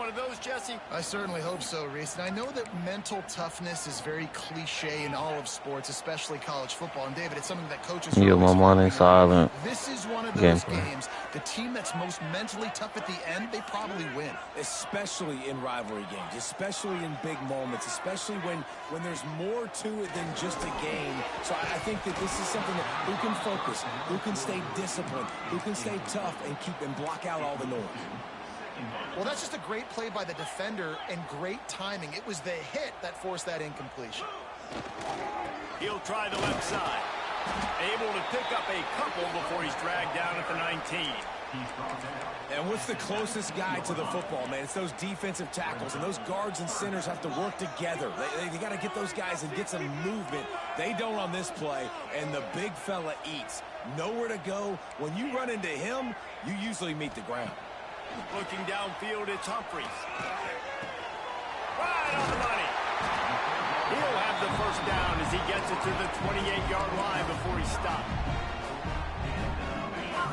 one of those, Jesse? I certainly hope so, Reese. And I know that mental toughness is very cliche in all of sports, especially college football. And David, it's something that coaches. Yeah, my money silent. This is one of those games. The team that's most mentally tough at the end, they probably win. Especially in rivalry games, especially in big moments, especially when there's more to it than just a game. So I think that this is something that who can focus, who can stay disciplined, who can stay tough and block out all the noise. Well, that's just a great play by the defender and great timing. It was the hit that forced that incompletion. He'll try the left side. Able to pick up a couple before he's dragged down at the 19. And what's the closest guy to the football, man? It's those defensive tackles, and those guards and centers have to work together. They got to get those guys and get some movement. They don't on this play, and the big fella eats. Nowhere to go. When you run into him, you usually meet the ground. Looking downfield, it's Humphries. Right on the money. He'll have the first down as he gets it to the 28-yard line before he stopped.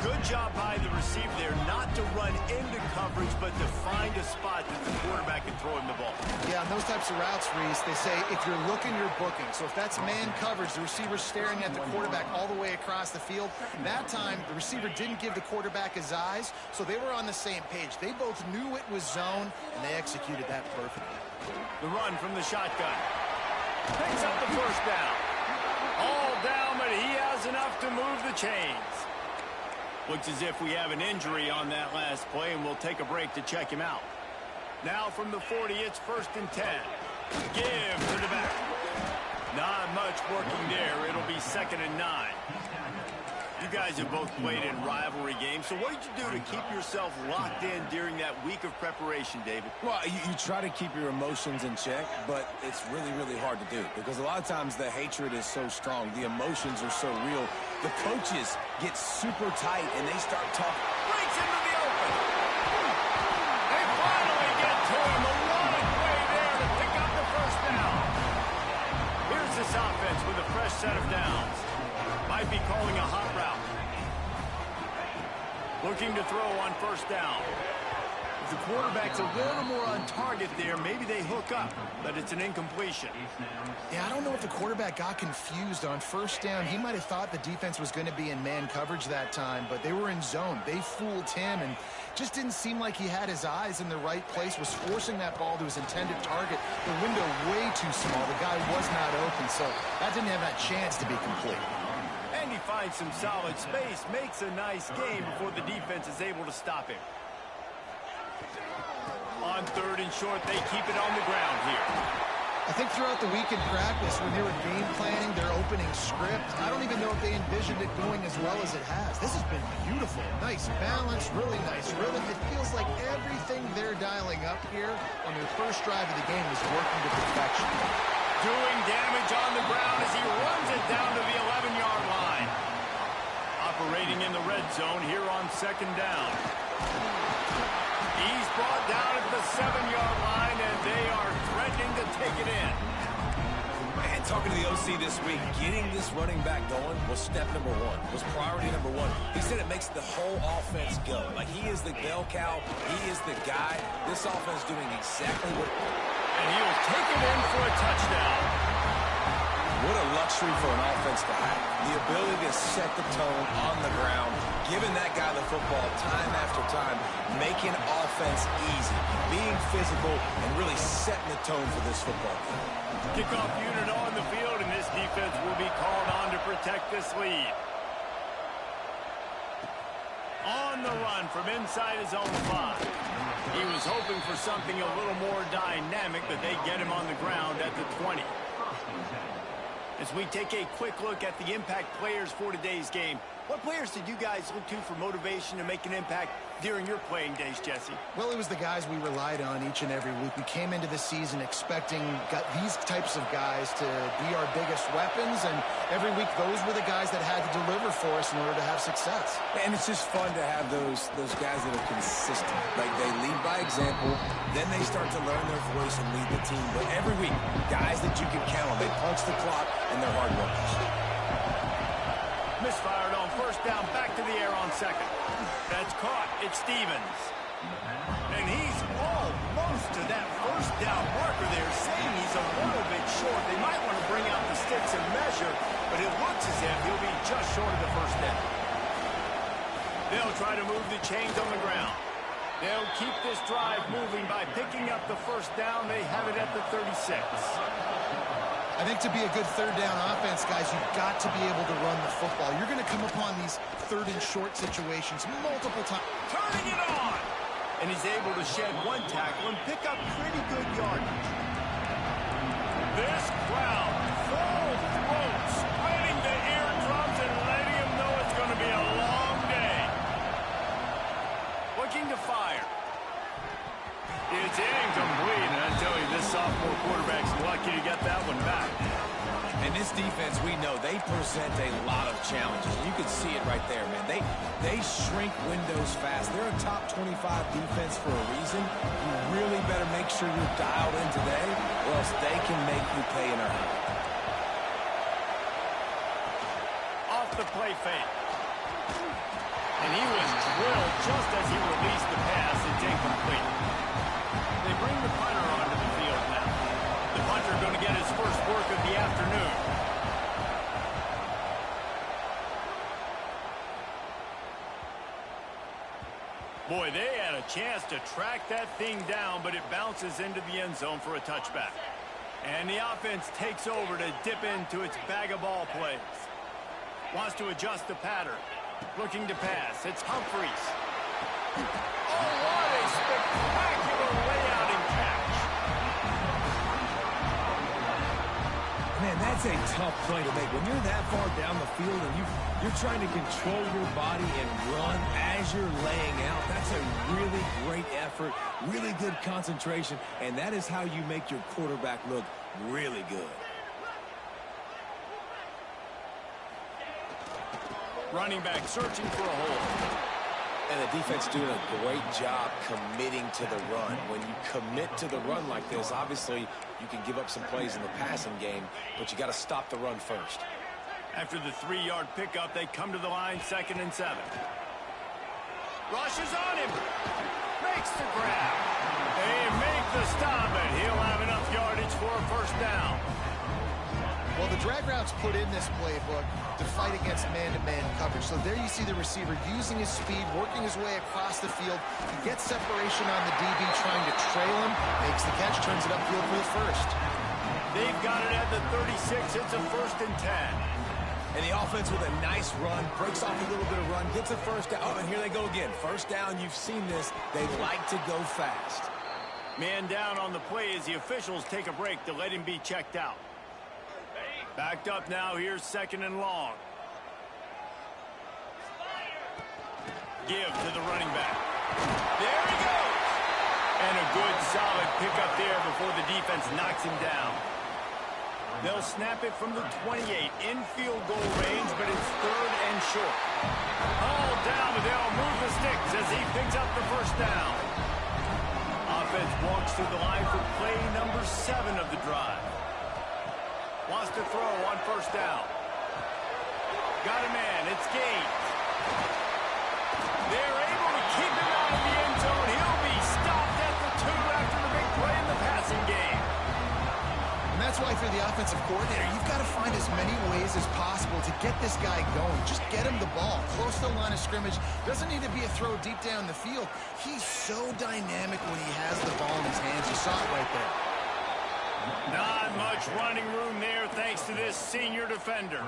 Good job by the receiver there not to run into coverage, but to find a spot that the quarterback can throw him the ball. Yeah, on those types of routes, Reese, they say if you're looking, you're booking. So if that's man coverage, the receiver's staring at the quarterback all the way across the field. That time, the receiver didn't give the quarterback his eyes, so they were on the same page. They both knew it was zone, and they executed that perfectly. The run from the shotgun. Picks up the first down. All down, but he has enough to move the chains. Looks as if we have an injury on that last play, and we'll take a break to check him out. Now from the 40, it's 1st and 10. Give to the back. Not much working there. It'll be 2nd and 9. You guys have both played in rivalry games, so what did you do to keep yourself locked in during that week of preparation, David? Well, you try to keep your emotions in check, but it's really, really hard to do because a lot of times the hatred is so strong. The emotions are so real. The coaches get super tight, and they start talking. Breaks into the open. They finally get to him. A long way there to pick up the first down. Here's this offense with a fresh set of downs. Might be calling a hot route. Looking to throw on 1st down. If the quarterback's a little more on target there, maybe they hook up, but it's an incompletion. Yeah, I don't know if the quarterback got confused on 1st down. He might have thought the defense was going to be in man coverage that time, but they were in zone. They fooled him and just didn't seem like he had his eyes in the right place, was forcing that ball to his intended target. The window way too small. The guy was not open, so that didn't have that chance to be complete. And he finds some solid space, makes a nice game before the defense is able to stop him. On 3rd and short, they keep it on the ground here. I think throughout the week in practice, when they were game planning their opening script, I don't even know if they envisioned it going as well as it has. This has been beautiful. Nice balance, really nice rhythm. It feels like everything they're dialing up here on their first drive of the game is working to perfection. Doing damage on the ground as he runs it down to the 11-yard line. Operating in the red zone here on 2nd down. He's brought down at the 7-yard line, and they are threatening to take it in. Man, talking to the OC this week, getting this running back going was step number 1, was priority number 1. He said it makes the whole offense go. Like, he is the bell cow. He is the guy. This offense doing exactly what... And he'll take it in for a touchdown. What a luxury for an offense to have. The ability to set the tone on the ground, giving that guy the football time after time, making offense easy, being physical, and really setting the tone for this football game. Kickoff unit on the field, and this defense will be called on to protect this lead. On the run from inside his own 5. He was hoping for something a little more dynamic, but they get him on the ground at the 20. As we take a quick look at the impact players for today's game, what players did you guys look to for motivation to make an impact during your playing days, Jesse? Well, it was the guys we relied on each and every week. We came into the season expecting these types of guys to be our biggest weapons, and every week those were the guys that had to deliver for us in order to have success. And it's just fun to have those guys that are consistent. Like, they lead by example, then they start to learn their voice and lead the team. But every week, guys that you can count on, they punch the clock, and they're hard workers. Misfired on 1st down, back to the air on 2nd. That's caught. It's Stevens. And he's almost down marker there saying he's a little bit short. They might want to bring out the sticks and measure, but it looks as if he'll be just short of the first down. They'll try to move the chains on the ground. They'll keep this drive moving by picking up the first down. They have it at the 36. I think to be a good third down offense, guys, you've got to be able to run the football. You're going to come upon these third and short situations multiple times. Turning it on! And he's able to shed one tackle and pick up pretty good yardage. This crowd, full throat, spreading the eardrums and letting him know it's going to be a long day. Looking to fire. It's incomplete, and I tell you, this sophomore quarterback's lucky to get that one back. And this defense, we know, they present a lot of challenges. You can see it right there, man. They shrink windows fast. They're a top 25 defense for a reason. You really better make sure you're dialed in today, or else they can make you pay in a hurry. Off the play fake. And he was drilled just as he released the pass. It's incomplete. They bring the punter onto the field now. The punter going to get his first work of the afternoon. Boy, they had a chance to track that thing down, but it bounces into the end zone for a touchback. And the offense takes over to dip into its bag of ball plays. Wants to adjust the pattern. Looking to pass. It's Humphries. Oh, what a spectacular layout and catch. Man, that's a tough play to make. When you're that far down the field and you're trying to control your body and run as you're laying out, that's a really great effort, really good concentration, and that is how you make your quarterback look really good. Running back searching for a hole. And the defense doing a great job committing to the run. When you commit to the run like this, obviously you can give up some plays in the passing game, but you got to stop the run first. After the 3-yard pickup, they come to the line, 2nd and 7. Rushes on him. Makes the grab. They make the stop, and he'll have enough yardage for a first down. Well, the drag routes put in this playbook to fight against man-to-man coverage. So there you see the receiver using his speed, working his way across the field. He gets separation on the DB, trying to trail him, makes the catch, turns it upfield for the first. They've got it at the 36. It's a 1st and 10. And the offense with a nice run, breaks off a little bit of run, gets a first down. Oh, and here they go again. First down, you've seen this. They like to go fast. Man down on the play as the officials take a break to let him be checked out. Backed up now, here's 2nd and long. Give to the running back. There he goes! And a good, solid pickup there before the defense knocks him down. They'll snap it from the 28, in field goal range, but it's 3rd and short. All down, but they'll move the sticks as he picks up the first down. Offense walks through the line for play number 7 of the drive. Wants to throw on first down. Got a man. It's Gaines. They're able to keep him out of the end zone. He'll be stopped at the 2 after the big play in the passing game. And that's why for the offensive coordinator, you've got to find as many ways as possible to get this guy going. Just get him the ball. Close to the line of scrimmage. Doesn't need to be a throw deep down the field. He's so dynamic when he has the ball in his hands. You saw it right there. Not much running room there thanks to this senior defender.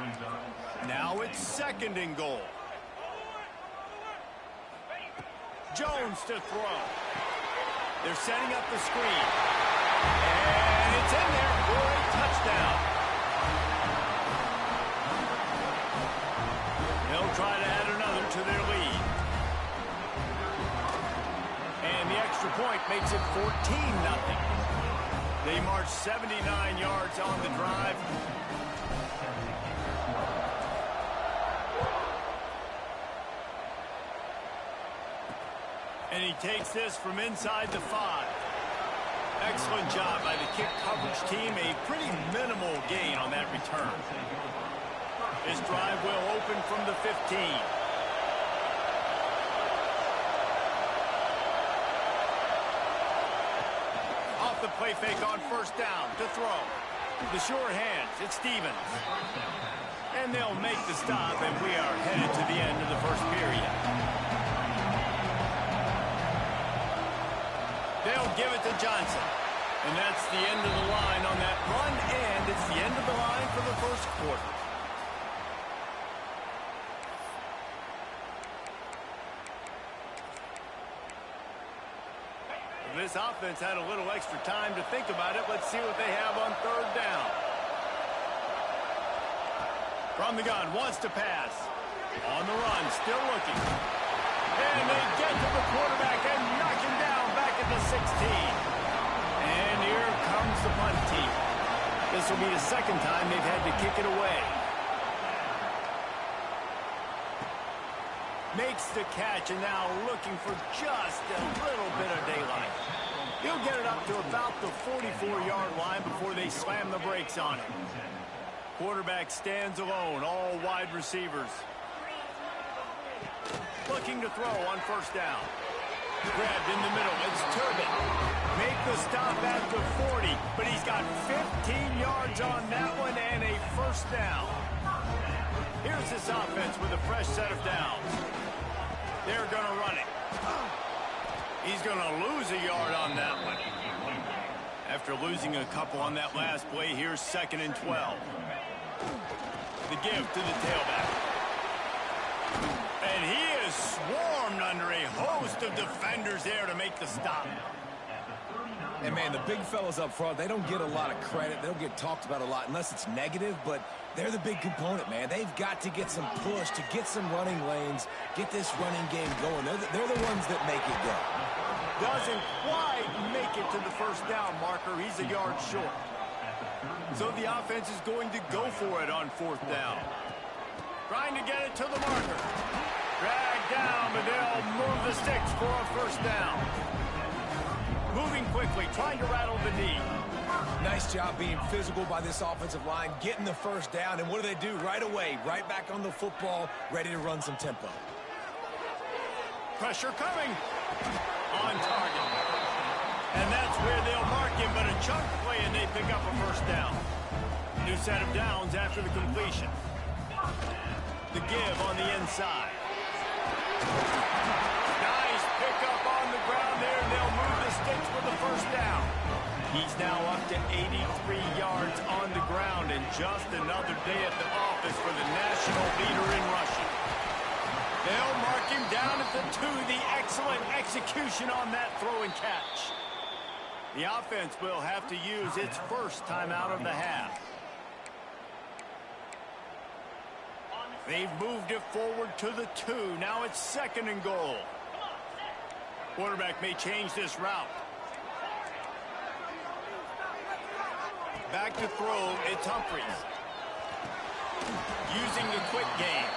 Now it's 2nd and goal. Jones to throw. They're setting up the screen. And it's in there for a touchdown. They'll try to add another to their lead. And the extra point makes it 14-0. They march 79 yards on the drive. And he takes this from inside the 5. Excellent job by the kick coverage team. A pretty minimal gain on that return. This drive will open from the 15. Off the play fake on first down to throw. The sure hands, it's Stevens. And they'll make the stop, and we are headed to the end of the first period. They'll give it to Johnson. And that's the end of the line on that run, and it's the end of the line for the first quarter. This offense had a little extra time to think about it. Let's see what they have on third down. From the gun, wants to pass. On the run, still looking. And they get to the quarterback and knock him down back at the 16. And here comes the punt team. This will be the second time they've had to kick it away. Makes the catch, and now looking for just a little bit of daylight. He'll get it up to about the 44-yard line before they slam the brakes on him. Quarterback stands alone, all wide receivers. Looking to throw on first down. Grabbed in the middle, it's Turbin. Make the stop at the 40, but he's got 15 yards on that one and a first down. Here's this offense with a fresh set of downs. They're going to run it. He's going to lose a yard on that one. After losing a couple on that last play, here's 2nd and 12. The give to the tailback. And he is swarmed under a host of defenders there to make the stop. And, man, the big fellas up front, they don't get a lot of credit. They don't get talked about a lot unless it's negative, but they're the big component, man. They've got to get some push, to get some running lanes, get this running game going. They're the ones that make it go. Doesn't quite make it to the first down marker. He's a yard short. So the offense is going to go for it on fourth down. Trying to get it to the marker. Dragged down, but they'll move the sticks for a first down. Moving quickly, trying to rattle the knee. Nice job being physical by this offensive line, getting the first down, and what do? Right away, right back on the football, ready to run some tempo. Pressure coming. On target. And that's where they'll mark him, but a chunk play, and they pick up a first down. New set of downs after the completion. The give on the inside. Nice pickup on the ground there, and they'll move the sticks for the first down. He's now up to 83 yards on the ground, and just another day at the office for the national leader in rushing. They'll mark him down at the 2. The excellent execution on that throw and catch. The offense will have to use its first timeout of the half. They've moved it forward to the 2. Now it's 2nd and goal. Quarterback may change this route. Back to throw, it's Humphries. Using the quick game.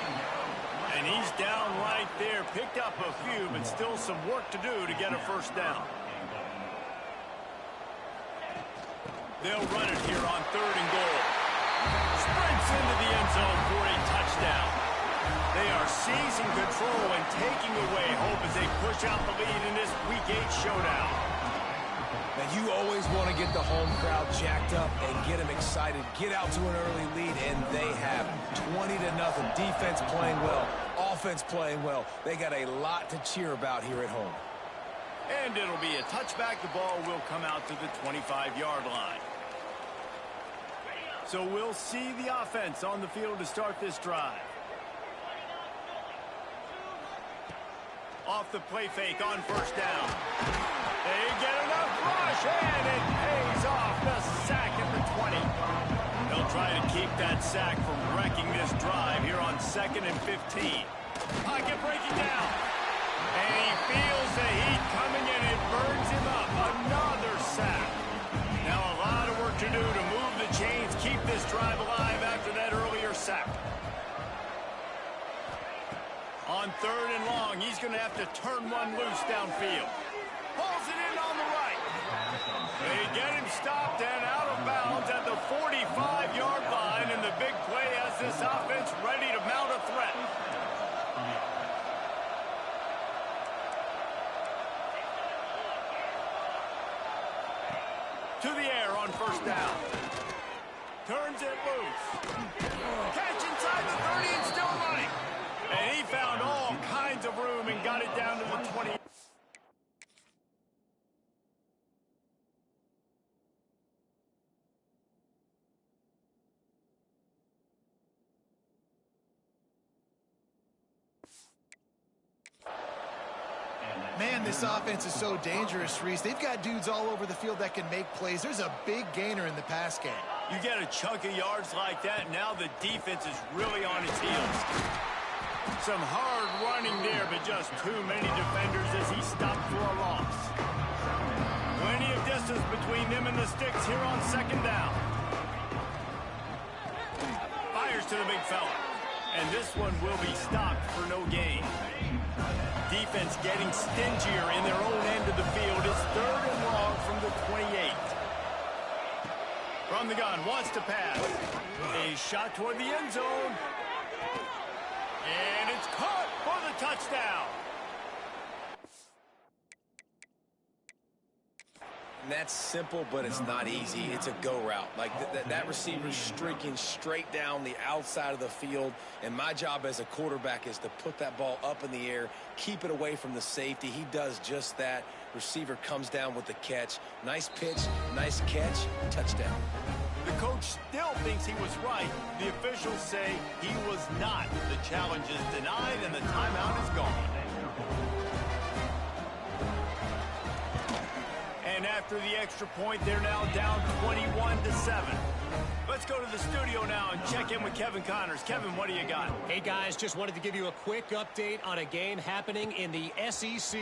And he's down right there. Picked up a few, but still some work to do to get a first down. They'll run it here on 3rd and goal. Sprints into the end zone for a touchdown. They are seizing control and taking away hope as they push out the lead in this Week 8 showdown. Now, you always want to get the home crowd jacked up and get them excited, get out to an early lead, and they have 20-0. Defense playing well, offense playing well. They got a lot to cheer about here at home. And it'll be a touchback. The ball will come out to the 25-yard line. So we'll see the offense on the field to start this drive. Off the play fake on first down. They get enough rush, and it pays off. The sack at the 20. They'll try to keep that sack from wrecking this drive here on 2nd and 15. Pocket breaking down. And he feels the heat coming, and it burns him up. Another sack. Now a lot of work to do to move the chains, keep this drive alive after that earlier sack. On 3rd and long, he's going to have to turn one loose downfield. Pulls it in on the right. They get him stopped and out of bounds at the 45-yard line, and the big play has this offense ready to mount a threat. To the air on first down. Turns it loose. Catch inside the 30 and still running. And he found all kinds of room and got it down to the 20. Man, this offense is so dangerous, Reese. They've got dudes all over the field that can make plays. There's a big gainer in the pass game. You get a chunk of yards like that, now the defense is really on its heels. Some hard running there, but just too many defenders as he stopped for a loss. Plenty of distance between them and the sticks here on second down. Fires to the big fella. And this one will be stopped for no gain. Defense getting stingier in their own end of the field. It's third and long from the 28. From the gun, wants to pass. A shot toward the end zone. And it's caught for the touchdown. And that's simple, but it's not easy. It's a go route. Like that receiver's streaking straight down the outside of the field, and my job as a quarterback is to put that ball up in the air, keep it away from the safety. He does just that. Receiver comes down with the catch. Nice pitch, nice catch, touchdown. The coach still thinks he was right. The officials say he was not. The challenge is denied, and the timeout is gone. And after the extra point, they're now down 21-7. Let's go to the studio now and check in with Kevin Connors. Kevin, what do you got? Hey, guys, just wanted to give you a quick update on a game happening in the SEC.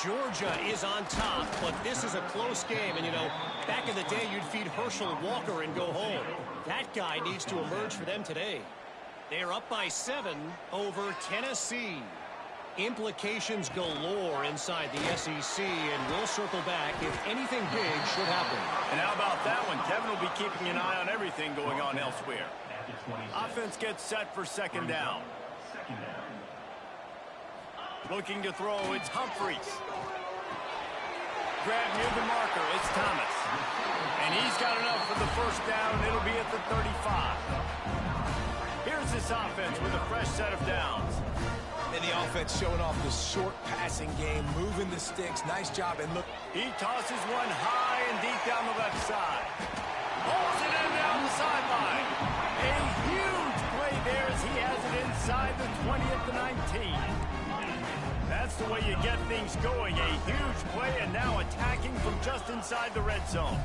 Georgia is on top, but this is a close game. And, you know, back in the day, you'd feed Herschel Walker and go home. That guy needs to emerge for them today. They're up by 7 over Tennessee. Implications galore inside the SEC, and we'll circle back if anything big should happen. And how about that one? Kevin will be keeping an eye on everything going on elsewhere. Offense gets set for second down. Looking to throw, it's Humphreys. Grab near the marker, it's Thomas. And he's got enough for the first down. It'll be at the 35. Here's this offense with a fresh set of downs. And the offense showing off the short passing game, moving the sticks. Nice job. And look, he tosses one high and deep down the left side. Pulls it in down the sideline. A huge play there as he has it inside the 20 at the 19. That's the way you get things going. A huge play, and now attacking from just inside the red zone.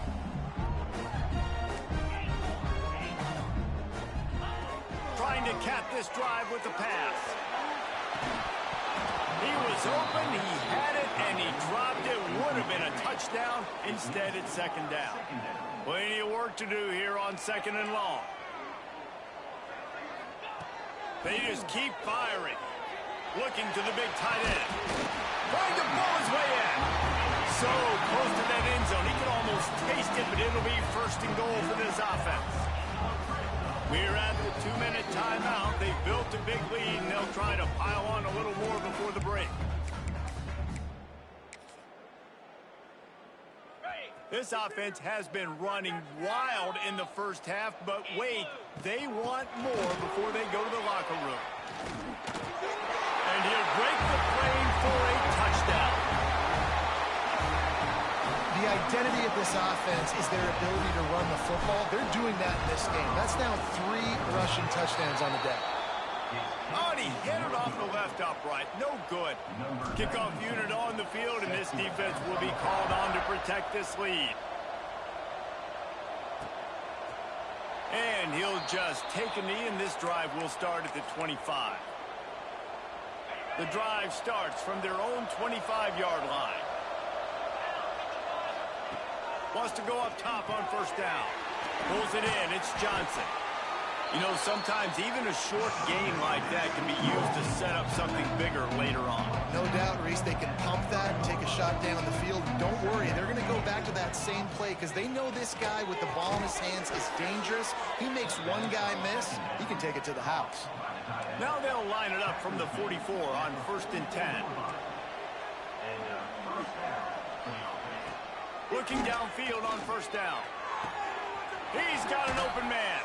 Trying to cap this drive with the pass. He was open, he had it, and he dropped it. Would have been a touchdown. Instead, it's second down. Plenty of work to do here on second and long. They just keep firing. Looking to the big tight end. Trying to pull his way in. So close to that end zone. He can almost taste it, but it'll be first and goal for this offense. We're at the 2-minute timeout. They've built a big lead, and they'll try to pile on a little more before the break. This offense has been running wild in the first half, but wait, they want more before they go to the locker room. And he'll break the plane for a touchdown. The identity of this offense is their ability to run the football. They're doing that in this game. That's now 3 rushing touchdowns on the day. Oh, and he hit it off the left upright. No good. Kickoff unit on the field, and this defense will be called on to protect this lead. And he'll just take a knee, and this drive will start at the 25. The drive starts from their own 25-yard line. Wants to go up top on first down. Pulls it in. It's Johnson. You know, sometimes even a short gain like that can be used to set up something bigger later on. No doubt, Reese, they can pump that and take a shot down the field. Don't worry, they're going to go back to that same play because they know this guy with the ball in his hands is dangerous. He makes one guy miss, he can take it to the house. Now they'll line it up from the 44 on 1st and 10. Looking downfield on first down. He's got an open man.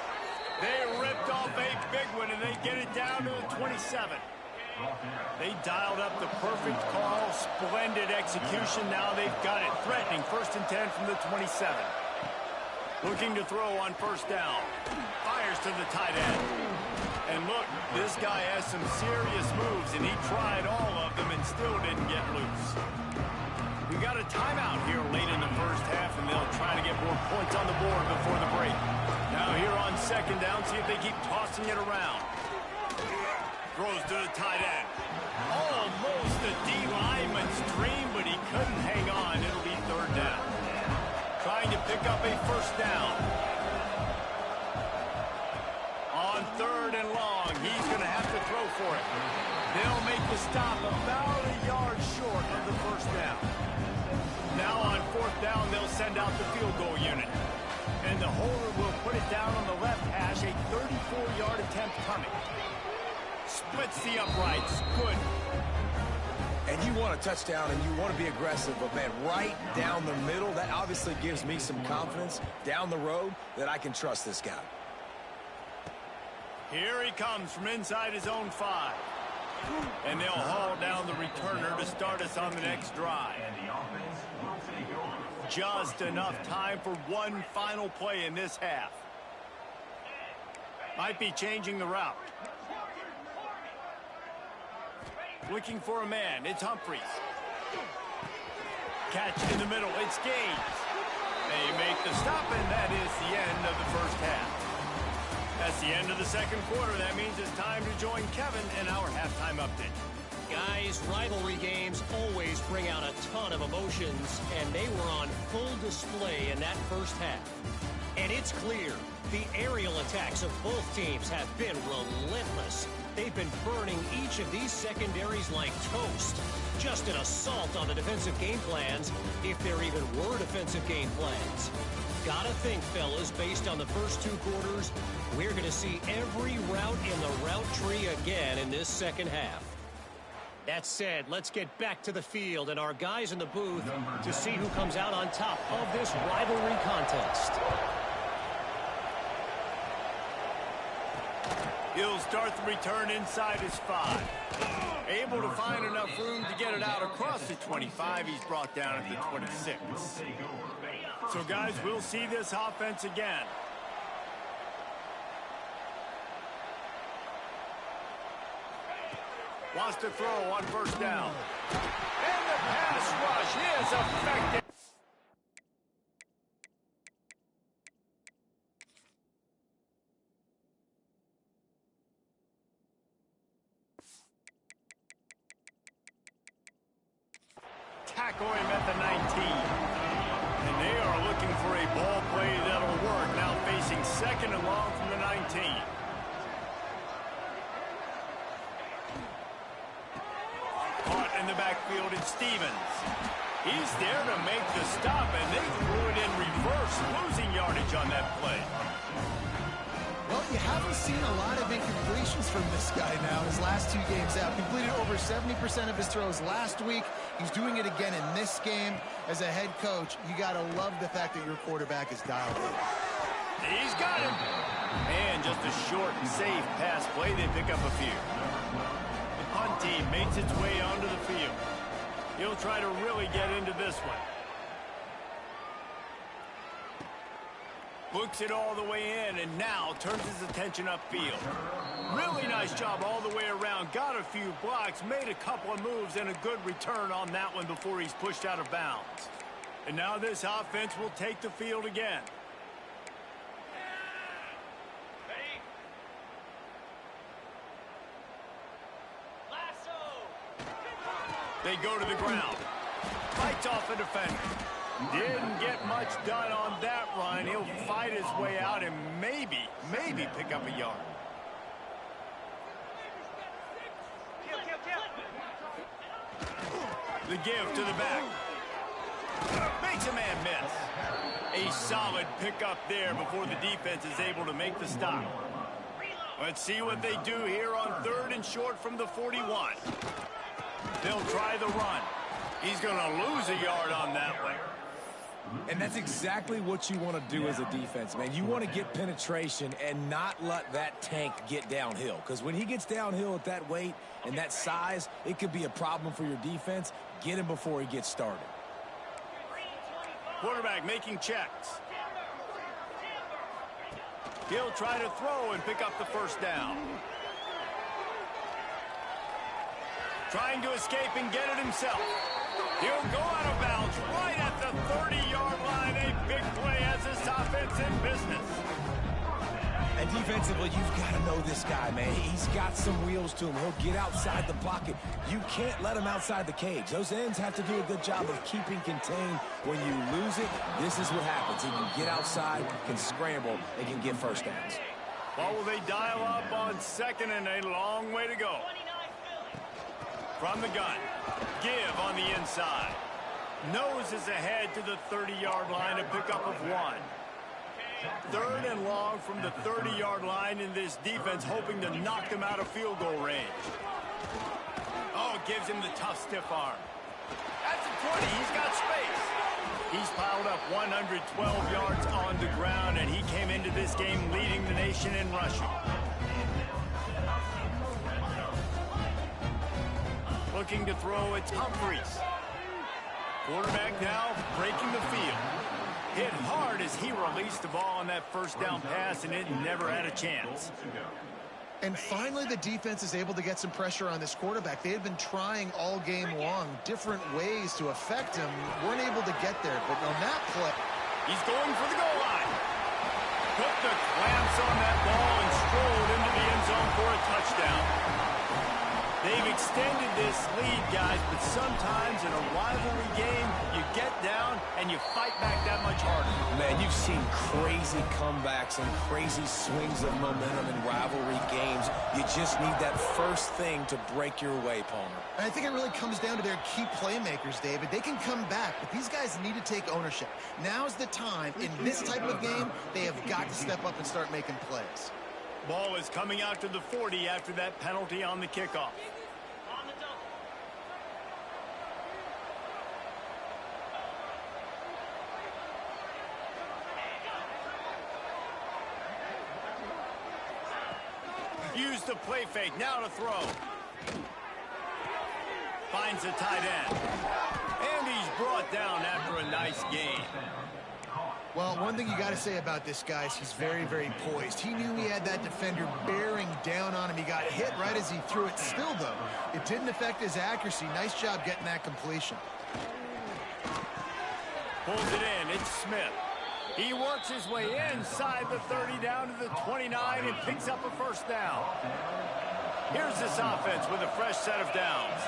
They ripped off a big one, and they get it down to the 27. They dialed up the perfect call. Splendid execution. Now they've got it. Threatening 1st and 10 from the 27. Looking to throw on first down. Fires to the tight end. And look, this guy has some serious moves, and he tried all of them and still didn't get loose. We got a timeout here late in the first half, and they'll try to get more points on the board before the break. Now here on second down, see if they keep tossing it around. Throws to the tight end. Almost a D-lineman's dream, but he couldn't hang on. It'll be third down. Trying to pick up a first down. On third and long, he's going to have to throw for it. They'll make the stop about a yard short of the first down. Now on fourth down, they'll send out the field goal unit. And the holder will put it down on the left hash, a 34-yard attempt coming. Splits the uprights. Good. And you want a touchdown and you want to be aggressive, but man, right down the middle, that obviously gives me some confidence down the road that I can trust this guy. Here he comes from inside his own 5. And they'll haul down the returner to start us on the next drive. Just enough time for one final play in this half. Might be changing the route. Looking for a man. It's Humphries. Catch in the middle. It's Gaines. They make the stop, and that is the end of the first half. That's the end of the second quarter. That means it's time to join Kevin in our halftime update. Guys, rivalry games always bring out a ton of emotions, and they were on full display in that first half. And it's clear, the aerial attacks of both teams have been relentless. They've been burning each of these secondaries like toast. Just an assault on the defensive game plans, if there even were defensive game plans. Gotta think, fellas, based on the first 2 quarters, we're going to see every route in the route tree again in this second half. That said, let's get back to the field and our guys in the booth to see who comes out on top of this rivalry contest. He'll start the return inside his 5. Able to find enough room to get it out across the 25. He's brought down at the 26. So, guys, we'll see this offense again. Wants to throw on first down. And the pass rush is effective. Tackle him at the 19. And they are looking for a ball play that'll work. Now facing second and long from the 19. Caught in the backfield, it's Stevens. He's there to make the stop, and they threw it in reverse, losing yardage on that play. Well, you haven't seen a lot of incompletions from this guy now his last 2 games out. Completed over 70% of his throws last week. He's doing it again in this game. As a head coach, you got to love the fact that your quarterback is dialed in. He's got him. And just a short and safe pass play. They pick up a few. The punt team makes its way onto the field. He'll try to really get into this one. Books it all the way in, and now turns his attention upfield. Really nice job all the way around. Got a few blocks, made a couple of moves, and a good return on that one before he's pushed out of bounds. And now this offense will take the field again. They go to the ground. Fights off a defender. Didn't get much done on that run. He'll fight his way out and maybe pick up a yard. The give to the back. Makes a man miss. A solid pickup there before the defense is able to make the stop. Let's see what they do here on 3rd and short from the 41. They'll try the run. He's going to lose a yard on that one. And that's exactly what you want to do as a defense, man. You want to get penetration and not let that tank get downhill. Because when he gets downhill at that weight and that size, it could be a problem for your defense. Get him before he gets started. Quarterback making checks. He'll try to throw and pick up the first down. Trying to escape and get it himself. He'll go out of bounds right at the 30-yard line. A big play as this offense in business. And defensively, you've got to know this guy, man. He's got some wheels to him. He'll get outside the pocket. You can't let him outside the cage. Those ends have to do a good job of keeping contained. When you lose it, this is what happens. He can get outside, can scramble, and can get first downs. Well, will they dial up on second and a long way to go? From the gun. Give on the inside. Noses ahead to the 30-yard line, a pickup of 1. Third and long from the 30-yard line, in this defense hoping to knock them out of field goal range. Oh, gives him the tough stiff arm. At the 20, he's got space. He's piled up 112 yards on the ground, and he came into this game leading the nation in rushing. Looking to throw, it's Humphries. Quarterback now breaking the field. Hit hard as he released the ball on that first down pass, and it never had a chance. And finally, the defense is able to get some pressure on this quarterback. They had been trying all game long, different ways to affect him. Weren't able to get there, but on that play, he's going for the goal line. Put the clamps on that ball and strolled into the end zone for a touchdown. They've extended this lead, guys, but sometimes in a rivalry game, you get down and you fight back that much harder. Man, you've seen crazy comebacks and crazy swings of momentum in rivalry games. You just need that first thing to break your way, Palmer. and I think it really comes down to their key playmakers, David. They can come back, but these guys need to take ownership. Now's the time. In this type of game, they have got to step up and start making plays. Ball is coming out to the 40 after that penalty on the kickoff. Use the play fake, now to throw. Finds the tight end. And he's brought down after a nice gain. Well, one thing you got to say about this guy is he's very, very poised. He knew he had that defender bearing down on him. He got hit right as he threw it. Still, though, it didn't affect his accuracy. Nice job getting that completion. Pulls it in. It's Smith. He works his way inside the 30 down to the 29 and picks up a first down. Here's this offense with a fresh set of downs.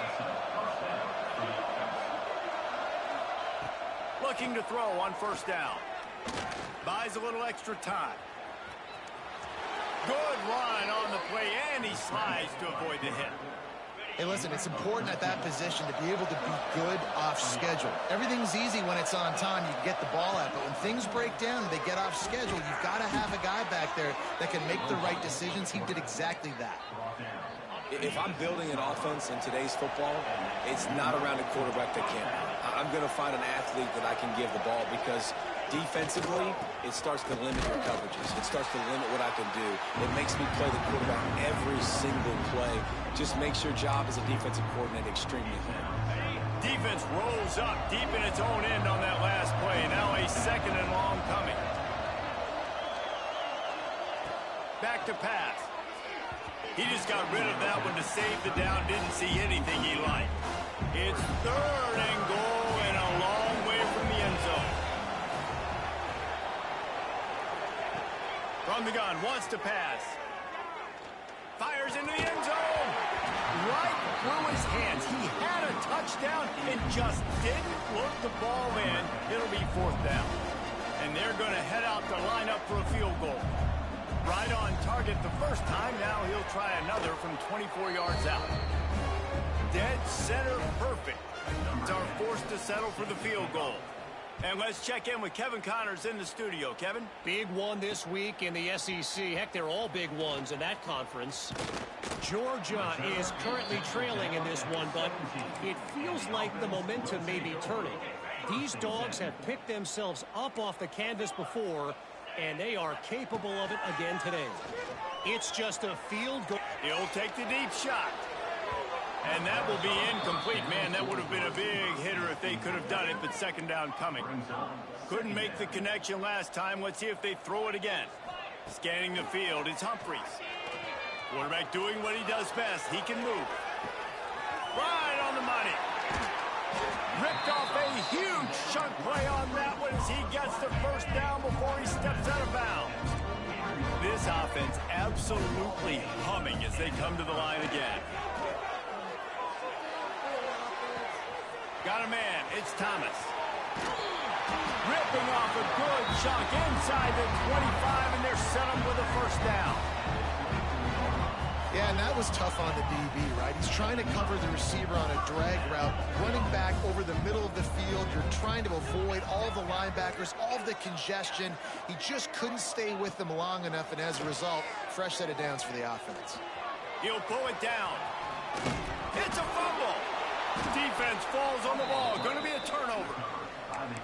Looking to throw on first down. Buys a little extra time. Good run on the play, and he slides to avoid the hit. Hey, listen, it's important at that position to be able to be good off schedule. Everything's easy when it's on time. You can get the ball out, but when things break down and they get off schedule, you've got to have a guy back there that can make the right decisions. He did exactly that. If I'm building an offense in today's football, it's not around a quarterback that can't. I'm going to find an athlete that I can give the ball because defensively, it starts to limit your coverages. It starts to limit what I can do. It makes me play the quarterback every single play. Just makes your job as a defensive coordinator extremely hard. Defense rolls up deep in its own end on that last play. Now a second and long coming. Back to pass. He just got rid of that one to save the down. Didn't see anything he liked. It's third and goal and a long way from the end zone. From the gun, wants to pass. Fires into the end zone. Right through his hands. He had a touchdown and just didn't look the ball in. It'll be fourth down. And they're going to head out to line up for a field goal. Right on target the first time. Now he'll try another from 24 yards out. Dead center perfect. It's our forced to settle for the field goal. And let's check in with Kevin Connors in the studio. Kevin? Big one this week in the SEC. Heck, they're all big ones in that conference. Georgia is currently trailing in this one, but it feels like the momentum may be turning. These dogs have picked themselves up off the canvas before, and they are capable of it again today. It's just a field goal. He'll take the deep shot. And that will be incomplete. Man, that would have been a big hitter if they could have done it, but second down coming. Couldn't make the connection last time. Let's see if they throw it again. Scanning the field, it's Humphries. Quarterback doing what he does best. He can move. Right on the money. Ripped off a huge chunk play on that one as he gets the first down before he steps out of bounds. This offense absolutely humming as they come to the line again. Got a man. It's Thomas. Ripping off a good chunk inside the 25, and they're set up with a first down. Yeah, and that was tough on the DB, right? He's trying to cover the receiver on a drag route, running back over the middle of the field. You're trying to avoid all the linebackers, all the congestion. He just couldn't stay with them long enough, and as a result, fresh set of downs for the offense. He'll pull it down. It's a fumble. Defense falls on the ball. Going to be a turnover.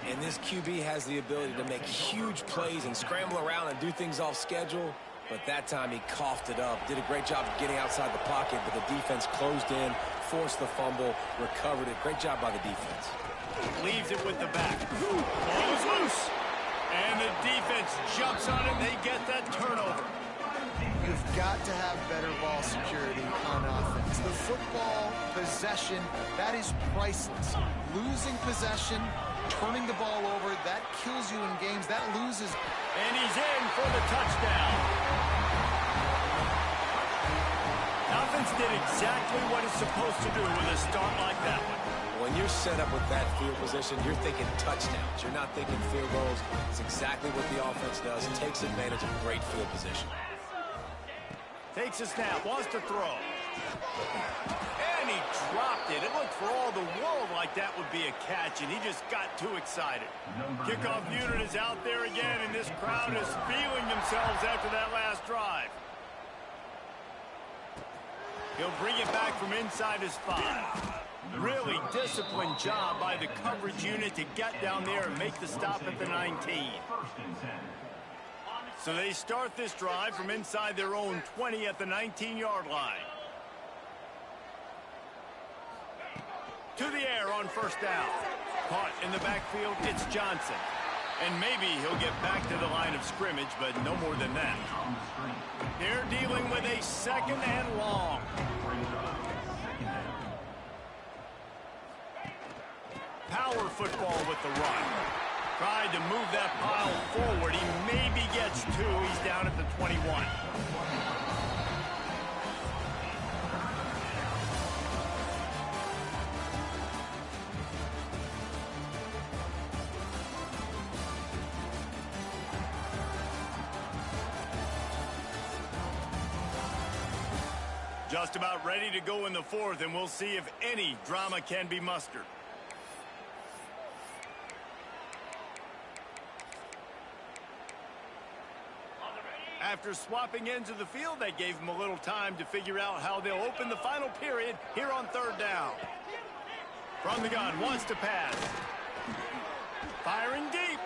And this QB has the ability to make huge plays and scramble around and do things off schedule. But that time he coughed it up. Did a great job of getting outside the pocket, but the defense closed in, forced the fumble, recovered it. Great job by the defense. Leaves it with the back. Ball is loose. And the defense jumps on it. They get that turnover. You've got to have better ball security on offense. The football possession, that is priceless. Losing possession, turning the ball over, that kills you in games. That loses. And he's in for the touchdown. Offense did exactly what it's supposed to do with a start like that one. When you're set up with that field position, you're thinking touchdowns. You're not thinking field goals. It's exactly what the offense does. It takes advantage of great field position. Takes a snap, wants to throw. And he dropped it. It looked for all the world like that would be a catch, and he just got too excited. Kickoff unit is out there again, and this crowd is feeling themselves after that last drive. He'll bring it back from inside his 5. Really disciplined job by the coverage unit to get down there and make the stop at the 19. So they start this drive from inside their own 20 at the 19-yard line. To the air on first down. Caught in the backfield, it's Johnson. And maybe he'll get back to the line of scrimmage, but no more than that. They're dealing with a second and long. Power football with the run. Tried to move that pile forward. He maybe gets 2. He's down at the 21. Just about ready to go in the 4th, and we'll see if any drama can be mustered. After swapping ends of the field, they gave them a little time to figure out how they'll open the final period here on third down. From the gun, wants to pass. Firing deep.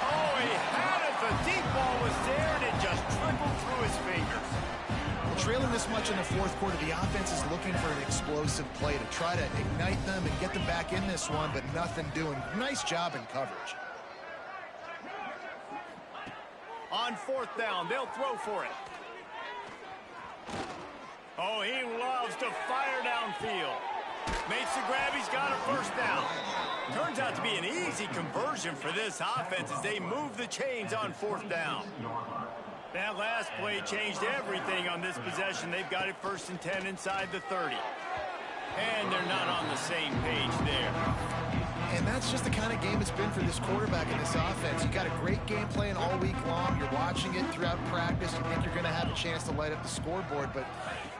Oh, he had it. The deep ball was there, and it just trickled through his fingers. Trailing this much in the 4th quarter, the offense is looking for an explosive play to try to ignite them and get them back in this one, but nothing doing. Nice job in coverage. On 4th down, they'll throw for it. Oh, he loves to fire downfield. Makes the grab, he's got a first down. Turns out to be an easy conversion for this offense as they move the chains on 4th down. That last play changed everything on this possession. They've got it 1st and 10 inside the 30. And they're not on the same page there. And that's just the kind of game it's been for this quarterback in this offense. You got a great game plan all week long. You're watching it throughout practice. You think you're going to have a chance to light up the scoreboard, but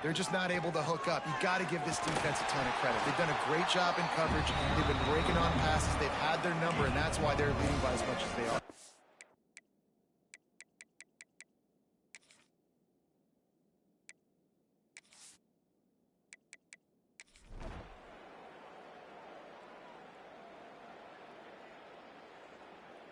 they're just not able to hook up. You got to give this defense a ton of credit. They've done a great job in coverage. They've been breaking on passes. They've had their number, and that's why they're leading by as much as they are.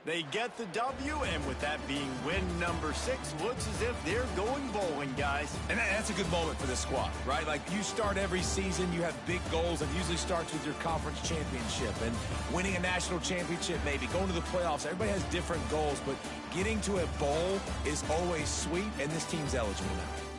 They get the W, and with that being win number 6, looks as if they're going bowling, guys. And that's a good moment for this squad, right? Like, you start every season, you have big goals, and usually starts with your conference championship and winning a national championship, maybe going to the playoffs. Everybody has different goals, but getting to a bowl is always sweet, and this team's eligible now.